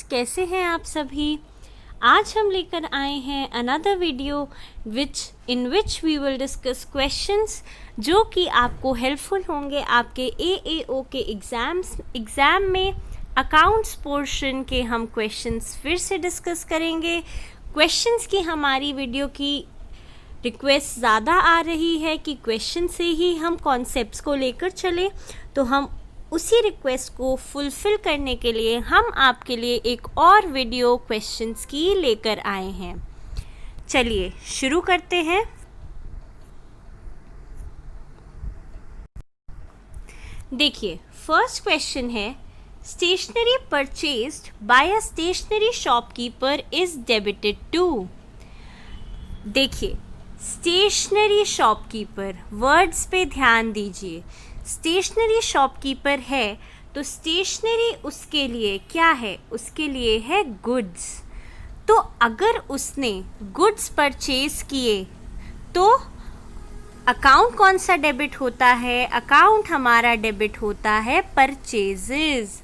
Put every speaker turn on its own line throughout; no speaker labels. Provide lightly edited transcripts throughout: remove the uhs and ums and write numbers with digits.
कैसे हैं आप सभी। आज हम लेकर आए हैं another video in which we will discuss questions जो कि आपको हेल्पफुल होंगे आपके AAO के एग्ज़ाम में। अकाउंट्स पोर्शन के हम क्वेश्चंस फिर से डिस्कस करेंगे। क्वेश्चंस की हमारी वीडियो की रिक्वेस्ट ज़्यादा आ रही है कि क्वेश्चन से ही हम कॉन्सेप्ट्स को लेकर चलें, तो हम उसी रिक्वेस्ट को फुलफ़िल करने के लिए हम आपके लिए एक और वीडियो क्वेश्चंस की लेकर आए हैं। चलिए शुरू करते हैं। देखिए, फर्स्ट क्वेश्चन है, stationery purchased by a stationery shopkeeper is debited to. देखिए, स्टेशनरी शॉपकीपर, वर्ड्स पे ध्यान दीजिए। स्टेशनरी शॉपकीपर है तो स्टेशनरी उसके लिए क्या है? उसके लिए है गुड्स। तो अगर उसने गुड्स परचेज किए तो अकाउंट कौन सा डेबिट होता है? अकाउंट हमारा डेबिट होता है परचेजेस।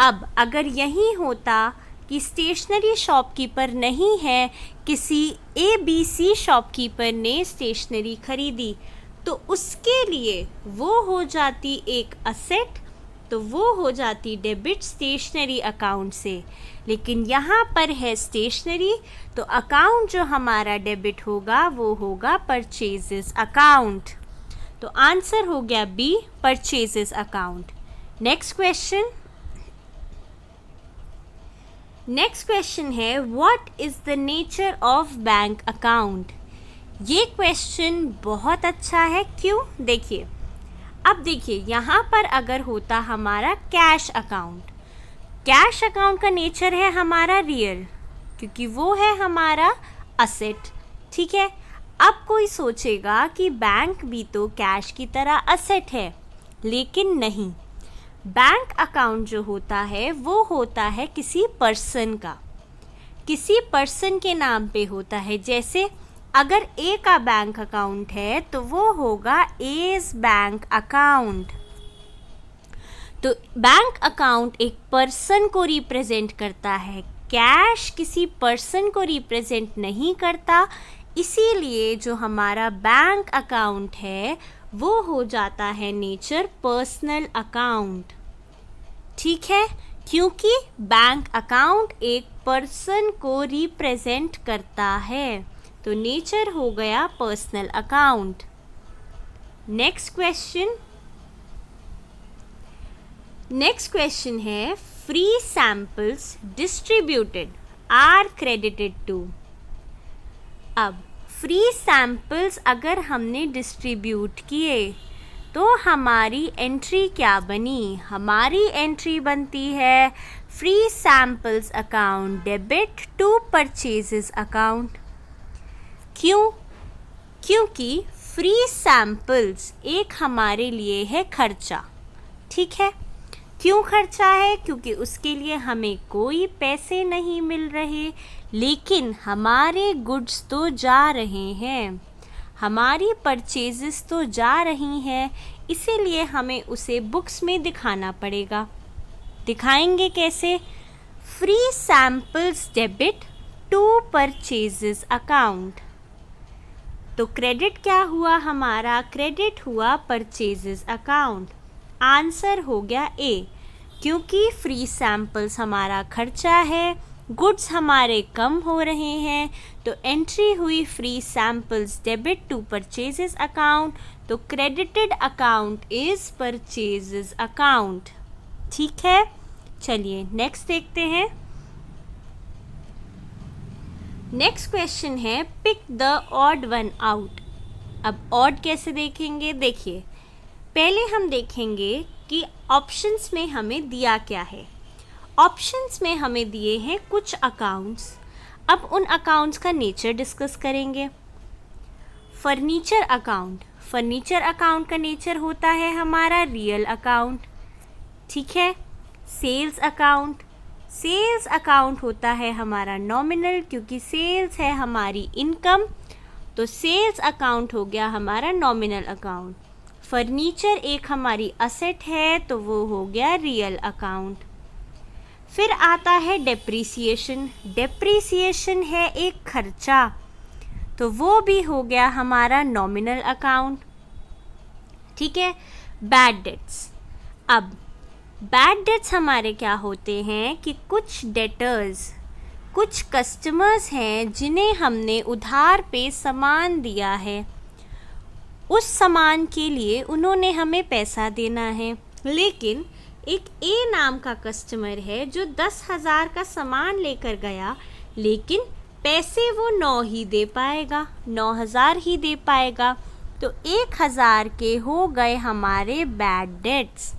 अब अगर यही होता कि स्टेशनरी शॉपकीपर नहीं है, किसी ABC शॉपकीपर ने स्टेशनरी खरीदी, तो उसके लिए वो हो जाती एक असेट, तो वो हो जाती डेबिट स्टेशनरी अकाउंट से। लेकिन यहाँ पर है स्टेशनरी, तो अकाउंट जो हमारा डेबिट होगा वो होगा परचेजेस अकाउंट। तो आंसर हो गया B, purchases account. Next question है, what is the nature of bank account. ये क्वेश्चन बहुत अच्छा है। क्यों? देखिए, अब देखिए यहाँ पर अगर होता हमारा कैश अकाउंट, कैश अकाउंट का नेचर है हमारा रियल, क्योंकि वो है हमारा असेट। ठीक है। अब कोई सोचेगा कि बैंक भी तो कैश की तरह असेट है, लेकिन नहीं। बैंक अकाउंट जो होता है वो होता है किसी पर्सन का, किसी पर्सन के नाम पे होता है। जैसे अगर A का बैंक अकाउंट है तो वो होगा A's बैंक अकाउंट। तो बैंक अकाउंट एक पर्सन को रिप्रेजेंट करता है, कैश किसी पर्सन को रिप्रेजेंट नहीं करता। इसीलिए जो हमारा बैंक अकाउंट है वो हो जाता है नेचर पर्सनल अकाउंट। ठीक है, क्योंकि बैंक अकाउंट एक पर्सन को रिप्रेजेंट करता है, तो नेचर हो गया पर्सनल अकाउंट। नेक्स्ट क्वेश्चन है, free samples distributed are credited to. अब फ्री सैंपल्स अगर हमने डिस्ट्रीब्यूट किए तो हमारी एंट्री क्या बनी? हमारी एंट्री बनती है free samples account debit to purchases account. क्यों? क्योंकि फ्री सैंपल्स एक हमारे लिए है खर्चा। ठीक है। क्यों खर्चा है? क्योंकि उसके लिए हमें कोई पैसे नहीं मिल रहे, लेकिन हमारे गुड्स तो जा रहे हैं, हमारी परचेजेस तो जा रही हैं, इसीलिए हमें उसे बुक्स में दिखाना पड़ेगा। दिखाएंगे कैसे? Free samples debit to purchases account. तो क्रेडिट क्या हुआ हमारा? क्रेडिट हुआ परचेजेस अकाउंट। आंसर हो गया A, क्योंकि फ्री सैंपल्स हमारा खर्चा है, गुड्स हमारे कम हो रहे हैं, तो एंट्री हुई free samples debit to purchases account. तो credited account is purchases account. ठीक है। चलिए नेक्स्ट देखते हैं। नेक्स्ट क्वेश्चन है, pick the odd one out. अब ऑड कैसे देखेंगे? देखिए, पहले हम देखेंगे कि ऑप्शंस में हमें दिया क्या है। ऑप्शंस में हमें दिए हैं कुछ अकाउंट्स। अब उन अकाउंट्स का नेचर डिस्कस करेंगे। फर्नीचर अकाउंट, फर्नीचर अकाउंट का नेचर होता है हमारा रियल अकाउंट। ठीक है। सेल्स अकाउंट, सेल्स अकाउंट होता है हमारा नॉमिनल, क्योंकि सेल्स है हमारी इनकम, तो सेल्स अकाउंट हो गया हमारा नॉमिनल अकाउंट। फर्नीचर एक हमारी असेट है, तो वो हो गया रियल अकाउंट। फिर आता है डेप्रीसिएशन। डेप्रीसिएशन है एक खर्चा, तो वो भी हो गया हमारा नॉमिनल अकाउंट। ठीक है। Bad debts. अब बैड डेट्स हमारे क्या होते हैं कि कुछ डेटर्स, कुछ कस्टमर्स हैं जिन्हें हमने उधार पे सामान दिया है, उस सामान के लिए उन्होंने हमें पैसा देना है, लेकिन एक ए नाम का कस्टमर है जो 10,000 का सामान लेकर गया, लेकिन पैसे वो 9 ही दे पाएगा, 9,000 ही दे पाएगा, तो 1,000 के हो गए हमारे बैड डेट्स।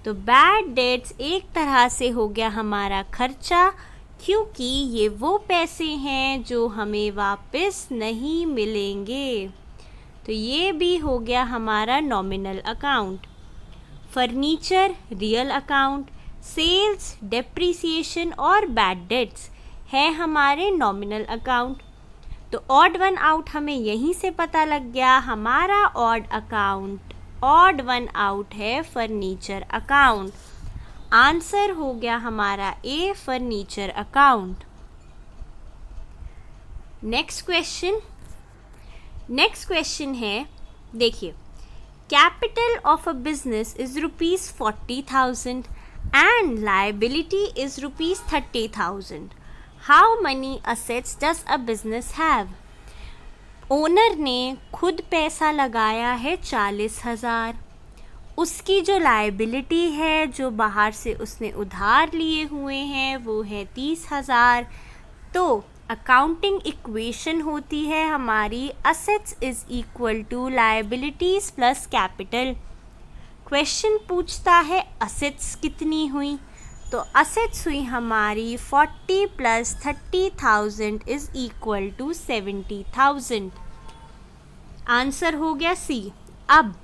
तो बैड डेट्स एक तरह से हो गया हमारा खर्चा, क्योंकि ये वो पैसे हैं जो हमें वापस नहीं मिलेंगे। तो ये भी हो गया हमारा nominal account. Furniture real account, sales, depreciation और बैड डेट्स है हमारे नॉमिनल अकाउंट। तो ऑड वन आउट हमें यहीं से पता लग गया, हमारा odd account, odd one out है फर्नीचर अकाउंट। आंसर हो गया हमारा A, furniture account. Next question है, देखिए, capital of a business is ₹40,000 and liability is ₹30,000. How many assets does a business have? Owner ने खुद पैसा लगाया है 40,000, उसकी जो लायबिलिटी है, जो बाहर से उसने उधार लिए हुए हैं, वो है 30,000। तो अकाउंटिंग इक्वेशन होती है हमारी assets is equal to liabilities plus capital. Question पूछता है असेट्स कितनी हुई, तो असेट्स हुई हमारी 40 plus 30,000 is equal to 70,000। Answer हो गया सी। अब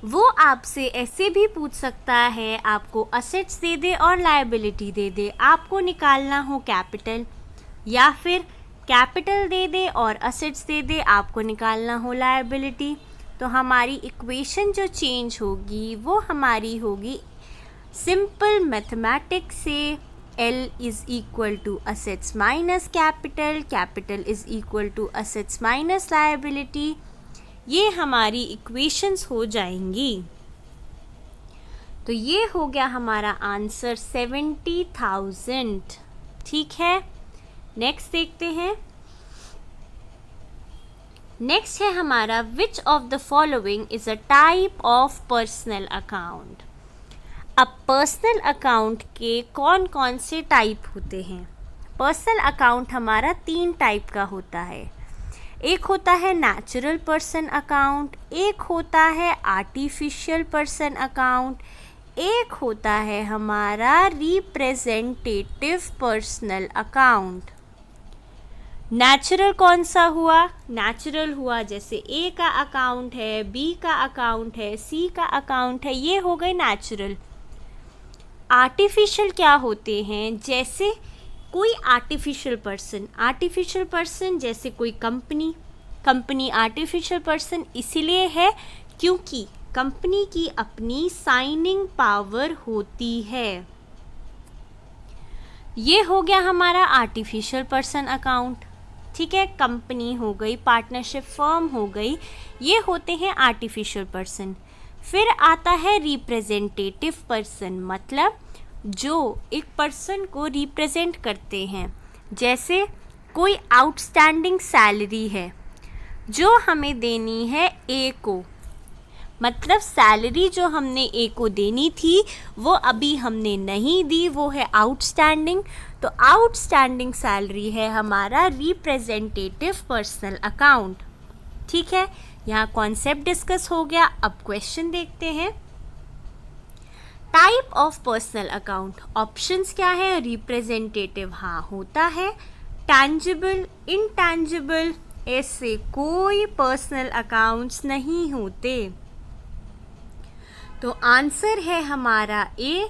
वो आपसे ऐसे भी पूछ सकता है, आपको असेट्स दे दे और लायबिलिटी दे दे, आपको निकालना हो कैपिटल, या फिर कैपिटल दे दे और असेट्स दे दे, आपको निकालना हो लायबिलिटी। तो हमारी इक्वेशन जो चेंज होगी वो हमारी होगी सिंपल मैथमेटिक्स से, L is equal to assets minus capital, capital is equal to assets minus liability. ये हमारी इक्वेशंस हो जाएंगी। तो ये हो गया हमारा आंसर 70,000। ठीक है। नेक्स्ट देखते हैं। नेक्स्ट है हमारा which of the following is a type of personal account. अब पर्सनल अकाउंट के कौन कौन से टाइप होते हैं? पर्सनल अकाउंट हमारा 3 टाइप का होता है। एक होता है नेचुरल पर्सन अकाउंट, एक होता है आर्टिफिशियल पर्सन अकाउंट, एक होता है हमारा रिप्रेजेंटेटिव पर्सनल अकाउंट। नेचुरल कौन सा हुआ? नेचुरल हुआ जैसे ए का अकाउंट है, बी का अकाउंट है, सी का अकाउंट है, ये हो गए नेचुरल। आर्टिफिशियल क्या होते हैं? जैसे कोई आर्टिफिशियल पर्सन जैसे कोई कंपनी आर्टिफिशियल पर्सन इसीलिए है क्योंकि कंपनी की अपनी साइनिंग पावर होती है। ये हो गया हमारा आर्टिफिशियल पर्सन अकाउंट। ठीक है, कंपनी हो गई, पार्टनरशिप फर्म हो गई, ये होते हैं आर्टिफिशियल पर्सन। फिर आता है रिप्रेजेंटेटिव पर्सन, मतलब जो एक पर्सन को रिप्रेजेंट करते हैं। जैसे कोई आउटस्टैंडिंग सैलरी है जो हमें देनी है ए को, मतलब सैलरी जो हमने ए को देनी थी वो अभी हमने नहीं दी, वो है आउटस्टैंडिंग। तो आउटस्टैंडिंग सैलरी है हमारा रिप्रेजेंटेटिव पर्सनल अकाउंट। ठीक है, यहाँ कॉन्सेप्ट डिस्कस हो गया। अब क्वेश्चन देखते हैं। Type of personal account, options क्या है? रिप्रेजेंटेटिव हाँ होता है, टैंजिबल, इनटैंजिबल ऐसे कोई पर्सनल अकाउंट्स नहीं होते। तो आंसर है हमारा ए,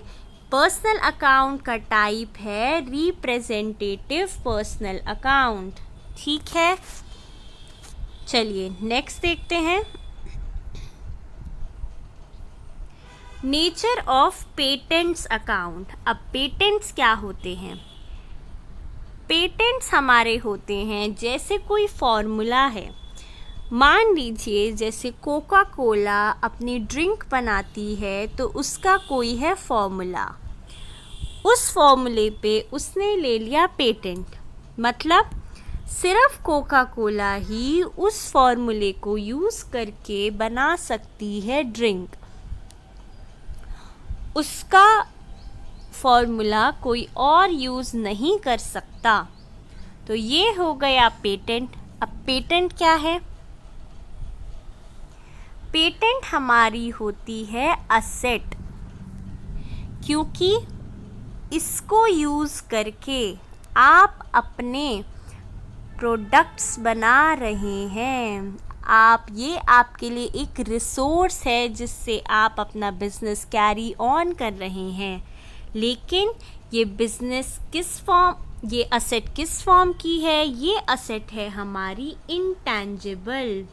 पर्सनल अकाउंट का टाइप है रिप्रेजेंटेटिव पर्सनल अकाउंट। ठीक है, चलिए नेक्स्ट देखते हैं। Nature of patents account. अब पेटेंट्स क्या होते हैं? पेटेंट्स हमारे होते हैं जैसे कोई फॉर्मूला है। मान लीजिए जैसे कोका कोला अपनी ड्रिंक बनाती है तो उसका कोई है फॉर्मूला, उस फॉर्मूले पे उसने ले लिया पेटेंट। मतलब सिर्फ कोका कोला ही उस फॉर्मूले को यूज़ करके बना सकती है ड्रिंक, उसका फॉर्मूला कोई और यूज़ नहीं कर सकता। तो ये हो गया पेटेंट। अब पेटेंट क्या है? पेटेंट हमारी होती है असेट, क्योंकि इसको यूज़ करके आप अपने प्रोडक्ट्स बना रहे हैं। ये आपके लिए एक रिसोर्स है जिससे आप अपना बिजनेस कैरी ऑन कर रहे हैं। लेकिन ये बिजनेस ये असेट किस फॉर्म की है? ये असेट है हमारी इंटैंजिबल,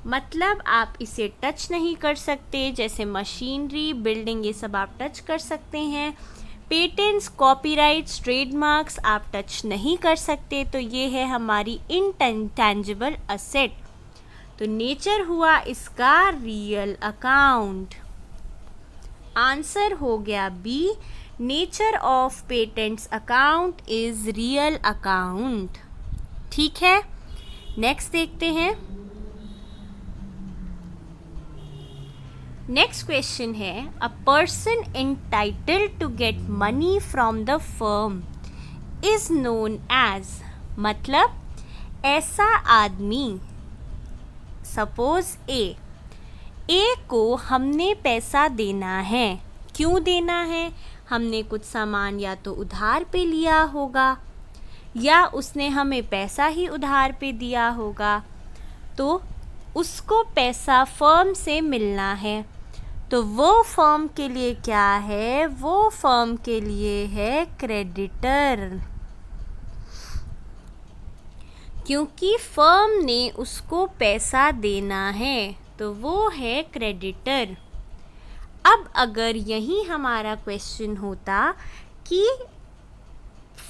मतलब आप इसे टच नहीं कर सकते। जैसे मशीनरी, बिल्डिंग, ये सब आप टच कर सकते हैं। पेटेंट्स, कॉपीराइट्स, ट्रेडमार्क्स आप टच नहीं कर सकते। तो ये है हमारी इंटैंजिबल असेट। तो नेचर हुआ इसका रियल अकाउंट। आंसर हो गया B, nature of patents account is real account. ठीक है, नेक्स्ट देखते हैं। नेक्स्ट क्वेश्चन है, a person entitled to get money from the firm is known as. मतलब ऐसा आदमी, सपोज ए को हमने पैसा देना है। क्यों देना है? हमने कुछ सामान या तो उधार पे लिया होगा या उसने हमें पैसा ही उधार पे दिया होगा, तो उसको पैसा फर्म से मिलना है। तो वो फर्म के लिए क्या है? वो फर्म के लिए है क्रेडिटर, क्योंकि फर्म ने उसको पैसा देना है तो वो है क्रेडिटर। अब अगर यही हमारा क्वेश्चन होता कि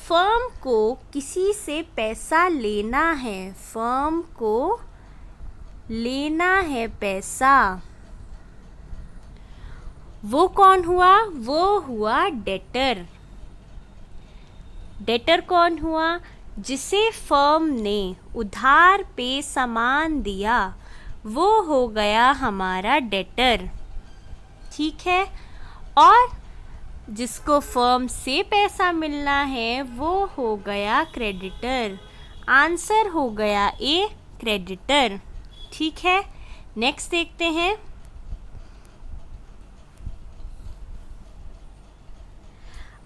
फर्म को किसी से पैसा लेना है, फर्म को लेना है पैसा, वो कौन हुआ? वो हुआ डेटर। डेटर कौन हुआ? जिसे फर्म ने उधार पे सामान दिया, वो हो गया हमारा डेटर। ठीक है, और जिसको फर्म से पैसा मिलना है वो हो गया क्रेडिटर। आंसर हो गया ए, क्रेडिटर। ठीक है, नेक्स्ट देखते हैं।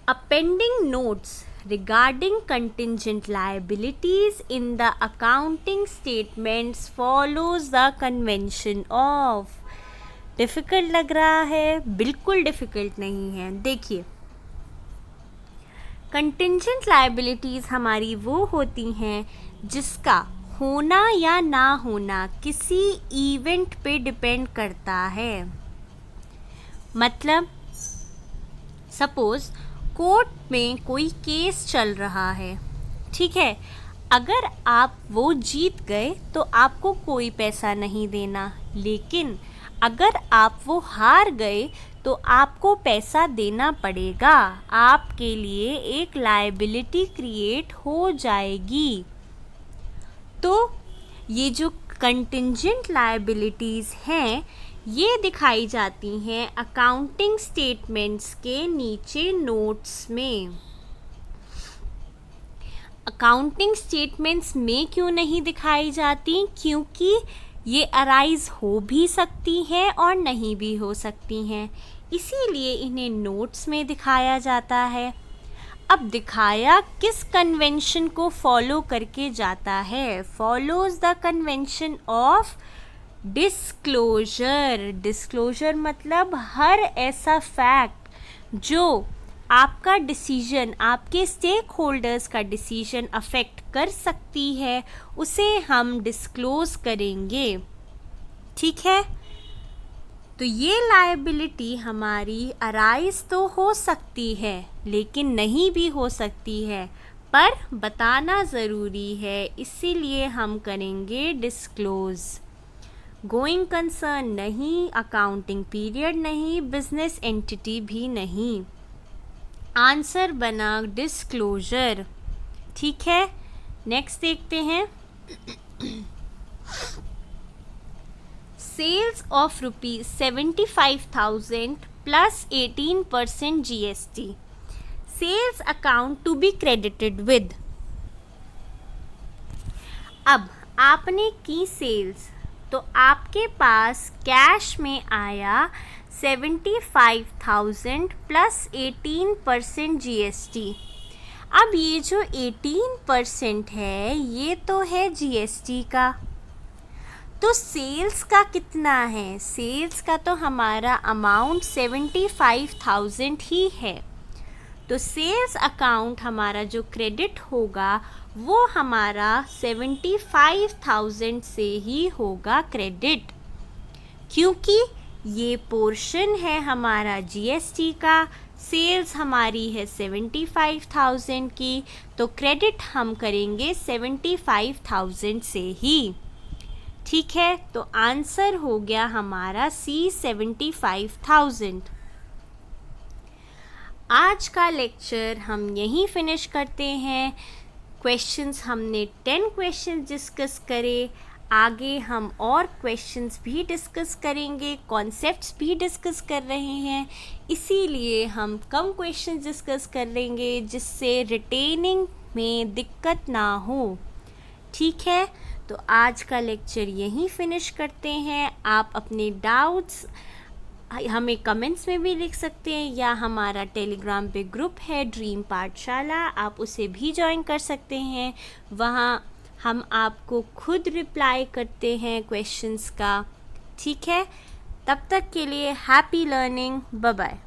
Appending notes regarding contingent liabilities in the accounting statements follows the convention of। Difficult लग रहा है? बिल्कुल डिफ़िकल्ट नहीं है। देखिए, कंटिंजेंट लायबिलिटीज़ हमारी वो होती हैं जिसका होना या ना होना किसी इवेंट पे डिपेंड करता है। मतलब सपोज़ कोर्ट में कोई केस चल रहा है, ठीक है, अगर आप वो जीत गए तो आपको कोई पैसा नहीं देना, लेकिन अगर आप वो हार गए तो आपको पैसा देना पड़ेगा। आपके लिए एक लायबिलिटी क्रिएट हो जाएगी। तो ये जो कंटिंजेंट लायबिलिटीज़ हैं ये दिखाई जाती हैं अकाउंटिंग स्टेटमेंट्स के नीचे नोट्स में। अकाउंटिंग स्टेटमेंट्स में क्यों नहीं दिखाई जाती? क्योंकि ये अराइज हो भी सकती हैं और नहीं भी हो सकती हैं, इसीलिए इन्हें नोट्स में दिखाया जाता है। अब दिखाया किस कन्वेंशन को फॉलो करके जाता है? Follows the convention of disclosure. Disclosure मतलब हर ऐसा फैक्ट जो आपका डिसीजन, आपके स्टेक होल्डर्स का डिसीजन अफेक्ट कर सकती है, उसे हम डिस्क्लोज करेंगे। ठीक है, तो ये लायबिलिटी हमारी अराइज तो हो सकती है लेकिन नहीं भी हो सकती है, पर बताना ज़रूरी है, इसीलिए हम करेंगे डिस्क्लोज़। गोइंग कंसर्न नहीं, अकाउंटिंग पीरियड नहीं, बिजनेस एंटिटी भी नहीं। आंसर बना डिस्क्लोजर। ठीक है, नेक्स्ट देखते हैं। Sales of ₹75,000 plus 18% GST। Sales account to be credited with. अब आपने की सेल्स, तो आपके पास कैश में आया 75,000 प्लस 18% GST। अब ये जो 18% है ये तो है GST का, तो सेल्स का कितना है? सेल्स का तो हमारा अमाउंट 75,000 ही है, तो सेल्स अकाउंट हमारा जो क्रेडिट होगा वो हमारा 75,000 से ही होगा क्रेडिट, क्योंकि ये पोर्शन है हमारा GST का। सेल्स हमारी है 75,000 की, तो क्रेडिट हम करेंगे 75,000 से ही। ठीक है, तो आंसर हो गया हमारा C 75,000। आज का लेक्चर हम यहीं फिनिश करते हैं। क्वेश्चंस हमने 10 क्वेश्चंस डिस्कस करे, आगे हम और क्वेश्चंस भी डिस्कस करेंगे, कॉन्सेप्ट्स भी डिस्कस कर रहे हैं, इसीलिए हम कम क्वेश्चंस डिस्कस करेंगे जिससे रिटेनिंग में दिक्कत ना हो। ठीक है, तो आज का लेक्चर यहीं फिनिश करते हैं। आप अपने डाउट्स हमें कमेंट्स में भी लिख सकते हैं, या हमारा टेलीग्राम पे ग्रुप है ड्रीम पाठशाला, आप उसे भी ज्वाइन कर सकते हैं। वहाँ हम आपको खुद रिप्लाई करते हैं क्वेश्चंस का। ठीक है, तब तक के लिए हैप्पी लर्निंग, बाय बाय।